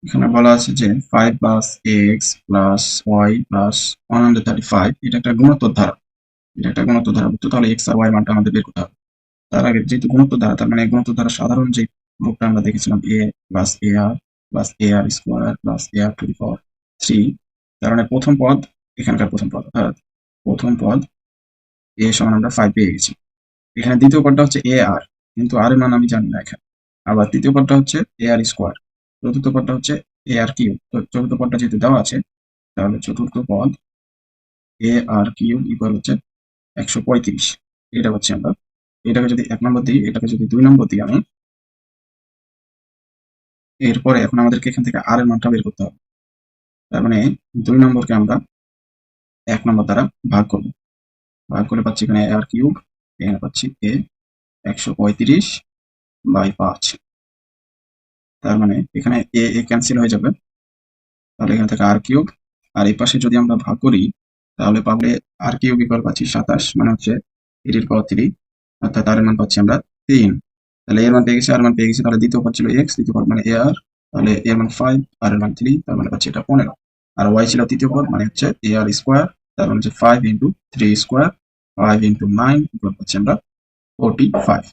এখানে বলা আছে যে 5 plus X plus Y plus 135 এটা একটা গুণোত্তর ধারা। এটা একটা গুণোত্তর ধারা, বুঝছো? তাহলে এক্স আর ওয়াই মানটা আমাদের বের করতে হবে। তার আগে যেহেতু গুণোত্তর ধারা, তার মানে গুণোত্তর ধারা সাধারণ যে রূপটা আমরা দেখেছিলাম a plus a r plus a r square plus a r to the power 3, তার মানে প্রথম পদ, এখানকার প্রথম পদ অর্থাৎ প্রথম পদ এ সমান আমরা 5 পেয়ে গেছি। এখানে দ্বিতীয় পদটা হচ্ছে এ আর, কিন্তু আর এর মান আমি জানি না এখানে। আবার তৃতীয় পদটা হচ্ছে এ আর স্কোয়ার, চতুর্থ পদটা হচ্ছে এ আর কিউব। তো চতুর্থ পদটা যেহেতু দেওয়া আছে, তাহলে চতুর্থ পদ এ আর কিউব ইকুয়াল হচ্ছে 135। এটা হচ্ছে আমরা, এটাকে যদি 1 নম্বর দিই, এটাকে যদি 2 নম্বর দিই আমি, এরপরে এখন আমাদেরকে এখান থেকে আর এর মানটা বের করতে হবে। তার মানে 2 নম্বরকে আমরা 1 নম্বর দ্বারা ভাগ করবো। ভাগ করে পাচ্ছি এখানে এ আর কিউব, এখানে পাচ্ছি এ 135/5। তার মানে এখানে এ এ ক্যান্সেল হয়ে যাবে, তাহলে এখান থেকে আর কিউব, আর এই পাশে যদি আমরা ভাগ করি তাহলে পাবো আর কিউব ইকুয়াল পাচ্ছি 27, মানে হচ্ছে 3 অর্থাৎ আর এর মান পাচ্ছি আমরা 3। তাহলে এর মান পেয়ে গেছি, আর মান পেয়ে গেছি, তাহলে দ্বিতীয় পদ ছিল এক্স, দ্বিতীয় পদ মানে এ আর, তাহলে এর মান 5 আর এর মান 3, তার মানে পাচ্ছি এটা 15। আর ওয়াই ছিল তৃতীয় পদ মানে হচ্ছে এ আর স্কোয়ার, তার মানে হচ্ছে 5 ইন্টু 3 স্কোয়ার 5 ইন্টু 9 ইকুয়াল পাচ্ছি আমরা 45।